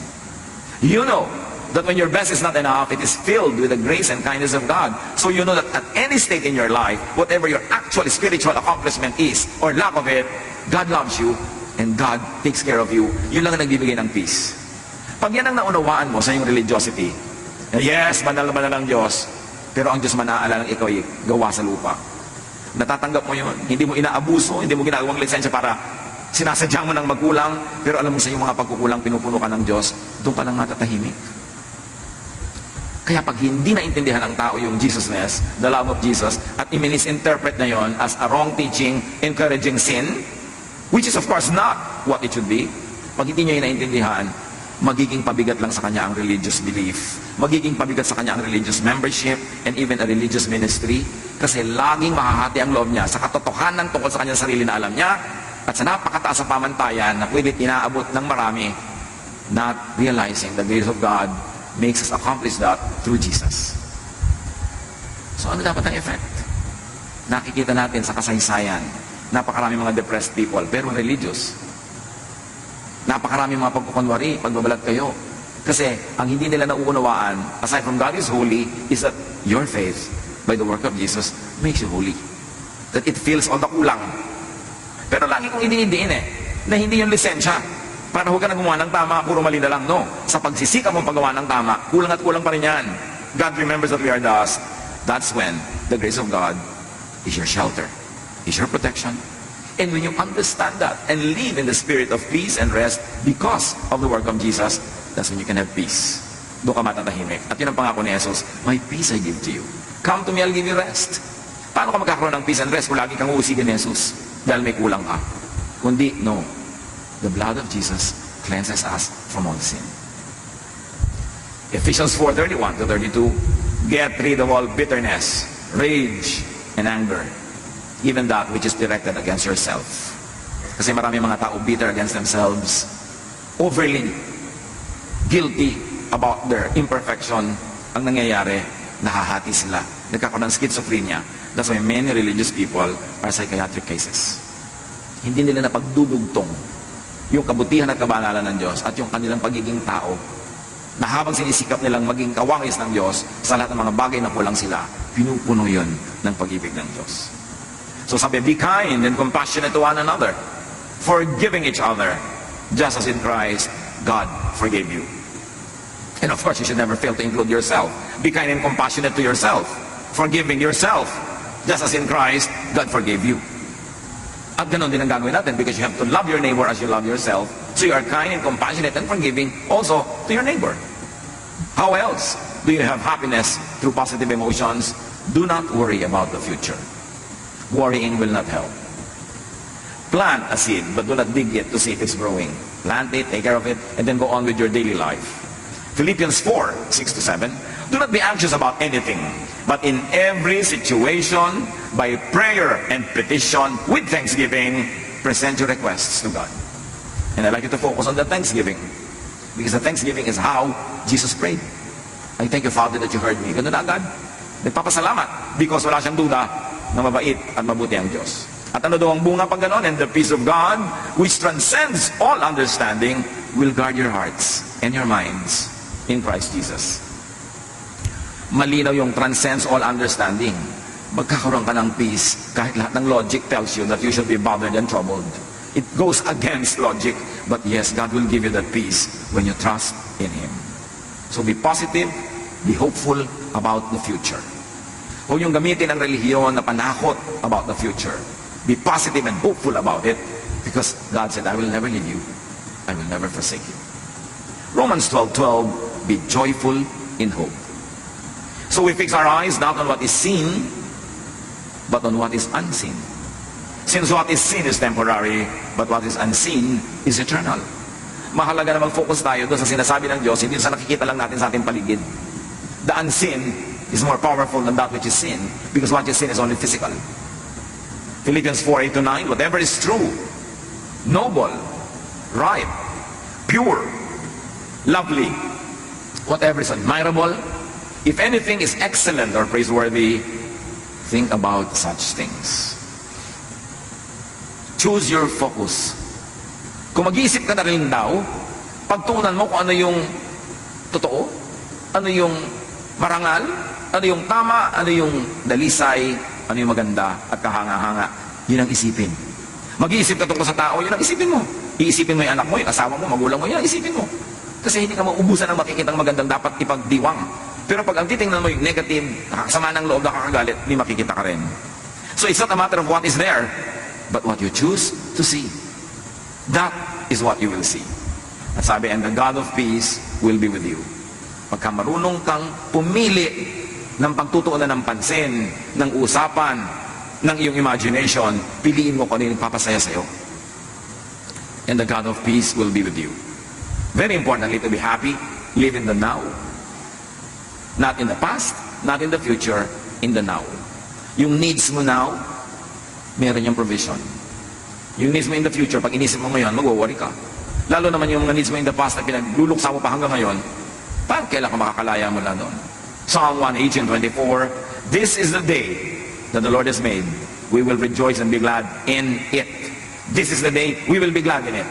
You know that when your best is not enough, it is filled with the grace and kindness of God. So you know that at any state in your life, whatever your actual spiritual accomplishment is, or lack of it, God loves you, and God takes care of you. Yun lang ang nagbibigay ng peace. Pag yan ang naunawaan mo sa iyong religiosity, yes, banal na banal ang Diyos, pero ang Diyos manaalang ikaw ay gawa sa lupa. Natatanggap mo yun. Hindi mo inaabuso, hindi mo ginagawang lisensya para sinasadya mo ng magkulang, pero alam mo sa iyong mga pagkukulang, pinupuno ka ng Diyos, doon ka lang matatahimik. Kaya pag hindi naintindihan ng tao yung Jesusness, the love of Jesus, at i-misinterpret na yon as a wrong teaching, encouraging sin, which is of course not what it should be, pag hindi niya naintindihan, magiging pabigat lang sa kanya ang religious belief. Magiging pabigat sa kanya ang religious membership and even a religious ministry kasi laging mahahati ang loob niya sa katotohanan tungkol sa kanyang sarili na alam niya at sa napakataas na pamantayan na pwede inaabot ng marami, not realizing the grace of God makes us accomplish that through Jesus. So ano dapat ang effect? Nakikita natin sa kasaysayan, napakarami mga depressed people pero religious. Napakarami mga pagkukunwari, pagbabalat kayo. Kasi ang hindi nila nauunawaan, aside from God is holy, is that your faith, by the work of Jesus, makes you holy. That it fills all the kulang. Pero lagi kong iniindiin na hindi yung lisensya. Para huwag ka na gumawa ng tama, puro mali na lang. No. Sa pagsisika mo paggawa ng tama, kulang at kulang pa rin yan. God remembers that we are dust. That's when the grace of God is your shelter, is your protection. And when you understand that and live in the spirit of peace and rest because of the work of Jesus, that's when you can have peace. Doon ka matatahimik. At yun ang pangako ni Jesus, my peace I give to you. Come to me, I'll give you rest. Paano ka magkakaroon ng peace and rest kung lagi kang uusigin ni Jesus? Dahil may kulang ka. Kundi, no. The blood of Jesus cleanses us from all sin. Ephesians 4:31-32, get rid of all bitterness, rage, and anger. Even that which is directed against yourself. Kasi marami mga tao bitter against themselves, overly guilty about their imperfection. Ang nangyayari, nahahati sila. Nagkakaroon ng schizophrenia. That's why many religious people are psychiatric cases. Hindi nila napagdudugtong yung kabutihan at kabanalan ng Diyos at yung kanilang pagiging tao na habang sinisikap nilang maging kawangis ng Diyos sa lahat ng mga bagay na kulang sila, pinupuno yun ng pag-ibig ng Diyos. So sabi, be kind and compassionate to one another, forgiving each other, just as in Christ, God forgave you. And of course, you should never fail to include yourself. Be kind and compassionate to yourself, forgiving yourself, just as in Christ, God forgave you. At ganun din ang gagawin natin, because you have to love your neighbor as you love yourself. So you are kind and compassionate and forgiving also to your neighbor. How else do you have happiness through positive emotions? Do not worry about the future. Worrying will not help. Plant a seed, but do not dig it to see if it's growing. Plant it, take care of it, and then go on with your daily life. Philippians 4:6-7. Do not be anxious about anything, but in every situation, by prayer and petition, with thanksgiving, present your requests to God. And I'd like you to focus on the thanksgiving, because the thanksgiving is how Jesus prayed. I thank you, Father, that you heard me. Ganun agad. Nagpapasalamat, because wala siyang duda na mabait at mabuti ang Diyos. At ano daw ang bunga pag ganon? And the peace of God, which transcends all understanding, will guard your hearts and your minds in Christ Jesus. Malinaw yung transcends all understanding. Magkakaroon ka ng peace kahit lahat ng logic tells you that you should be bothered and troubled. It goes against logic, but yes, God will give you that peace when you trust in Him. So be positive, be hopeful about the future. Huwag yung gamitin ang relihiyon na panakot about the future. Be positive and hopeful about it, because God said, I will never leave you. I will never forsake you. Romans 12:12, be joyful in hope. So we fix our eyes not on what is seen, but on what is unseen. Since what is seen is temporary, but what is unseen is eternal. Mahalaga na mag-focus tayo doon sa sinasabi ng Diyos, hindi sa nakikita lang natin sa ating paligid. The unseen is more powerful than that which is seen, because what is seen is only physical. Philippians 4:8-9, whatever is true, noble, right, pure, lovely, whatever is admirable, if anything is excellent or praiseworthy, think about such things. Choose your focus. Kung mag-iisip ka na rin daw, pagtuunan mo kung ano yung totoo, ano yung marangal, ano yung tama, ano yung dalisay, ano yung maganda at kahanga-hanga. Yun ang isipin. Mag-iisip ka tungkol sa tao, yun ang isipin mo. Iisipin mo yung anak mo, yung asawa mo, magulang mo, yun ang isipin mo. Kasi hindi ka maubusan ng makikitang magandang dapat ipagdiwang. Pero pag ang titingnan mo yung negative, nakakasama ng loob, nakakagalit, hindi makikita ka rin. So it's not a matter of what is there, but what you choose to see. That is what you will see. At sabi, and the God of peace will be with you. Pagka marunong kang pumili ng pagtutuunan ng pansin, ng usapan, ng iyong imagination, piliin mo kung ano yung papasaya sa'yo. And the God of peace will be with you. Very importantly, to be happy, live in the now. Not in the past, not in the future, in the now. Yung needs mo now, meron yung provision. Yung needs mo in the future, pag inisip mo ngayon, mag-worry ka. Lalo naman yung mga needs mo in the past na pinagluluksa mo pa hanggang ngayon, paano kailan ka makakalaya mo lang doon? Psalm 118:24, this is the day that the Lord has made. We will rejoice and be glad in it. This is the day we will be glad in it.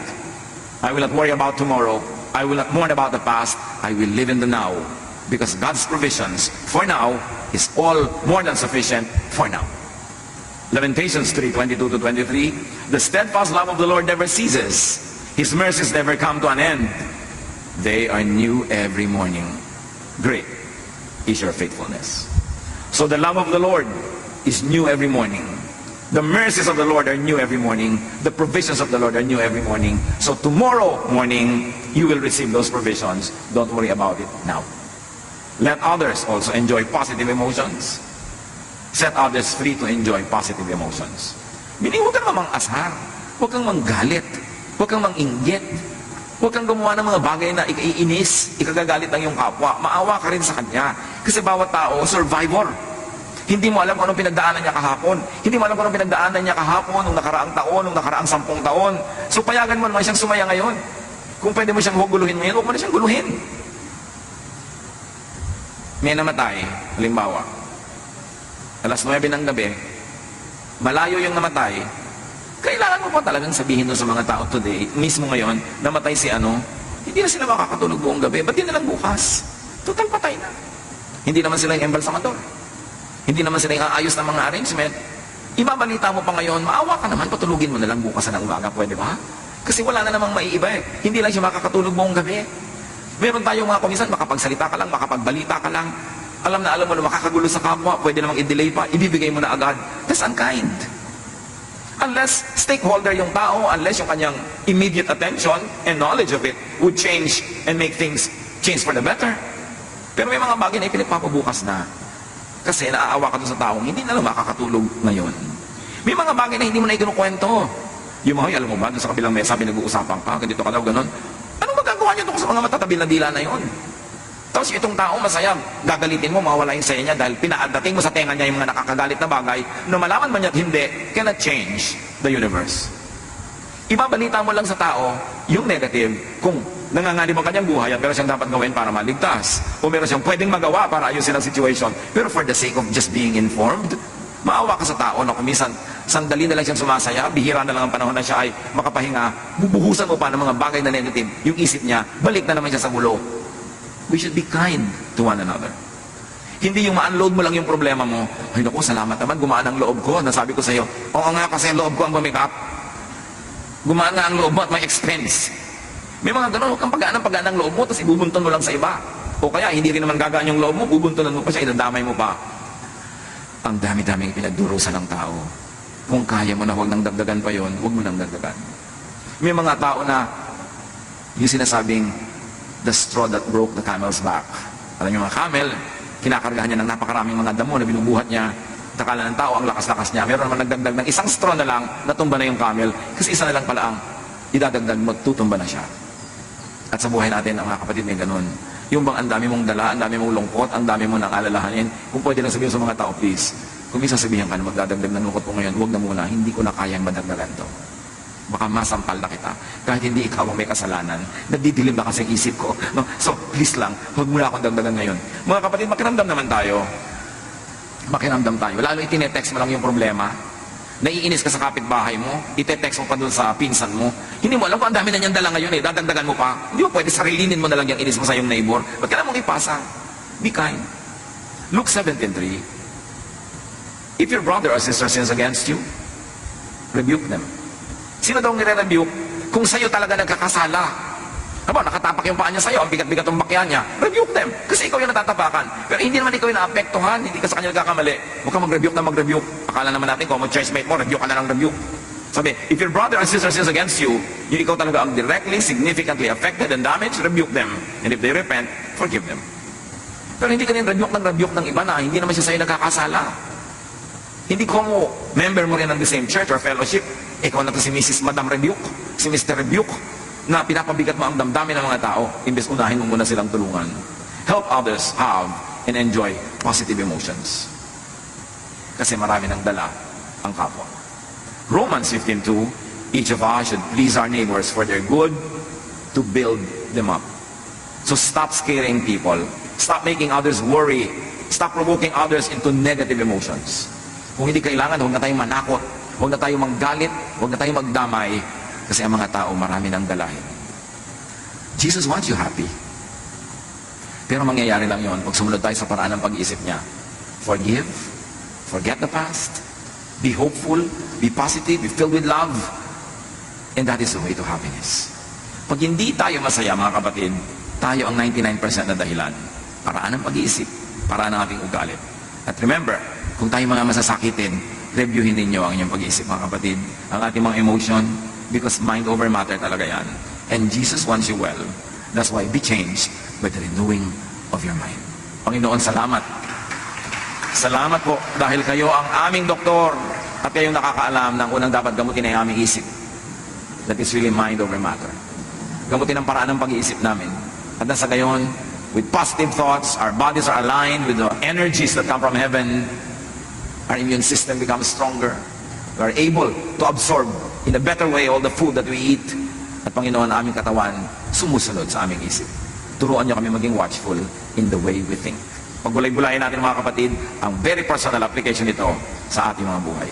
I will not worry about tomorrow. I will not mourn about the past. I will live in the now. Because God's provisions for now is all more than sufficient for now. Lamentations 3:22-23, the steadfast love of the Lord never ceases. His mercies never come to an end. They are new every morning. Great is your faithfulness. So the love of the Lord is new every morning. The mercies of the Lord are new every morning. The provisions of the Lord are new every morning. So tomorrow morning, you will receive those provisions. Don't worry about it now. Let others also enjoy positive emotions. Set others free to enjoy positive emotions. Meaning, huwag kang mang-ashar. Huwag kang manggalit. Huwag kang manginggit. Huwag kang gumawa ng mga bagay na ikaiinis, ikagagalit ng iyong kapwa. Maawa ka rin sa kanya. Kasi bawat tao, survivor. Hindi mo alam kung anong pinagdaanan niya kahapon. Hindi mo alam kung anong pinagdaanan niya kahapon, nung nakaraang taon, nung nakaraang 10 taon. So payagan mo naman siyang sumaya ngayon. Kung pwede mo siyang huwag guluhin ngayon, huwag mo na siyang guluhin. May namatay, halimbawa, alas 9 ng gabi, malayo yung namatay, kailangan mo pa talagang sabihin doon sa mga tao today, mismo ngayon, namatay si Hindi na sila makakatulog buong gabi. Ba't di na lang bukas? Total patay na. Hindi naman sila yung embalsamador. Hindi naman sila yung aayos ng mga arrangement. Ibabalita mo pa ngayon, maawa ka naman, patulugin mo na lang bukas ng umaga. Pwede ba? Kasi wala na namang maiiba eh. Hindi lang siya makakatulog buong gabi. Meron tayong mga kumisan, makapagsalita ka lang, makapagbalita ka lang. Alam na alam mo na makakagulo sa kapwa, pwede namang i-delay pa, ibibigay mo na agad. That's unkind. Unless stakeholder yung tao, unless yung kanyang immediate attention and knowledge of it would change and make things change for the better. Pero may mga bagay na ipinagpapabukas na. Kasi naaawa ka doon sa taong hindi na lang makakatulog ngayon. May mga bagay na hindi mo na ikinukwento. Yung mga, alam mo ba, doon sa kabilang mesa, pinag-uusapan ka, ganito ka daw, ganon. Ano magagawa niyo doon sa mga matatabi na dila na yon? Tapos itong tao masaya, gagalitin mo, mawawala yung saya niya dahil pinaadating mo sa tenga niya yung mga nakakagalit na bagay na malaman man niya at hindi, cannot change the universe. Ibabalita mo lang sa tao yung negative kung nanganganib ang kanyang buhay at meron siyang dapat gawin para maligtas o meron siyang pwedeng magawa para ayusin ang situation. Pero for the sake of just being informed, maawa ka sa tao na kumisan sandali na lang siyang sumasaya, bihira na lang ang panahon na siya ay makapahinga, bubuhusan mo pa ng mga bagay na negative, yung isip niya, balik na naman siya sa gulo. We should be kind to one another. Hindi yung ma-unload mo lang yung problema mo, ay naku, salamat naman, gumaan ang loob ko. Nasabi ko sa iyo, oo nga kasi ang loob ko ang bumikap. Gumaan nga ang loob mo at may expense. May mga ganun, huwag kang pagaan ng loob mo, tapos ibubunton mo lang sa iba. O kaya, hindi rin naman gagaan yung loob mo, bubuntonan mo pa siya, idadamay mo pa. Ang dami-daming pinagdurusan ng tao. Kung kaya mo na huwag nang dagdagan pa yon, huwag mo nang dagdagan. May mga tao na, yung sinasabing, the straw that broke the camel's back. Alam niyo mga camel, kinakargahan niya ng napakaraming mga damo na binubuhat niya. Takala ng tao, ang lakas-lakas niya. Meron naman nagdagdag ng isang straw na lang, natumba na yung camel. Kasi isa na lang pala ang idadagdag mo, tutumba na siya. At sa buhay natin, ang mga kapatid may ganun. Yung bang ang dami mong dala, ang dami mong lungkot, ang dami mong nang alalahanin. Kung pwede lang sabihin sa mga tao, please, kung may sasabihin ka na magdadagdag ng lungkot mo ngayon, huwag na muna, hindi ko na kayang madagdagan to. Baka masampal na kita. Kahit hindi ikaw ang may kasalanan, nagdidilim na kasi ang isip ko. No? So, please lang, huwag mo na akong dagdagan ngayon. Mga kapatid, makiramdam naman tayo. Makiramdam tayo. Lalo itinetext mo lang yung problema. Naiinis ka sa kapitbahay mo, ite-text mo pa dun sa pinsan mo. Hindi mo alam kung ang dami na niyang dala ngayon eh, dadagdagan mo pa. Hindi mo pwede sarilinin mo na lang yung inis mo sa iyong neighbor. Ba't kailangan mong ipasa? Be kind. Luke 17:3. If your brother or sister sins against you, rebuke them. Sino daw nire-rebuke? Kung sa'yo talaga nagkakasala. Aba, nakatapak yung paa niya sa'yo, ang bigat-bigat ng bakya niya. Rebuke them. Kasi ikaw yung natatapakan. Pero hindi naman ikaw yung naapektuhan, hindi ka sa kanya nagkakamali. Huwag ka mag-rebuke na mag-rebuke. Akala naman natin kung mag-churchmate mo, rebuke ka na ng rebuke. Sabi, if your brother or sister sins against you, yung ikaw talaga ang directly, significantly affected and damaged, rebuke them. And if they repent, forgive them. Pero hindi ka rin rebuke ng iba na hindi naman siya sa'yo nagkakasala. Hindi ko mo, member mo rin ng the same church or fellowship, ikaw na to si Mrs. Madam Rebuke, si Mr. Rebuke, na pinapabigat mo ang damdamin ng mga tao, imbes unahin mo muna silang tulungan. Help others have and enjoy positive emotions. Kasi marami ng dala ang kapwa. Romans 15:2, each of us should please our neighbors for their good, to build them up. So stop scaring people. Stop making others worry. Stop provoking others into negative emotions. Kung hindi kailangan, huwag na tayong manakot. Huwag na tayong manggalit. Huwag na tayong magdamay. Kasi ang mga tao, marami ng dalahin. Jesus wants you happy. Pero mangyayari lang yon pag sumunod tayo sa paraan ng pag-iisip niya. Forgive. Forget the past. Be hopeful. Be positive. Be filled with love. And that is the way to happiness. Pag hindi tayo masaya, mga kapatid, tayo ang 99% na dahilan. Paraan ng pag-iisip. Paraan ng ating ugali. At remember, kung tayo mga masasakitin, reviewin ninyo ang inyong pag-iisip, mga kapatid. Ang ating mga emotion, because mind over matter talaga yan. And Jesus wants you well. That's why be changed by the renewing of your mind. Panginoon, salamat. Salamat po dahil kayo ang aming doktor at kayong nakakaalam ng unang dapat gamutin ay aming isip. That is really mind over matter. Gamutin ang paraan ng pag-iisip namin. At nasa gayon, with positive thoughts, our bodies are aligned with the energies that come from heaven. Our immune system becomes stronger. We are able to absorb in a better way all the food that we eat. At Panginoon, aming katawan, sumusunod sa aming isip. Turuan niyo kami maging watchful in the way we think. Pagbulay-bulayin natin mga kapatid, ang very personal application nito sa ating mga buhay.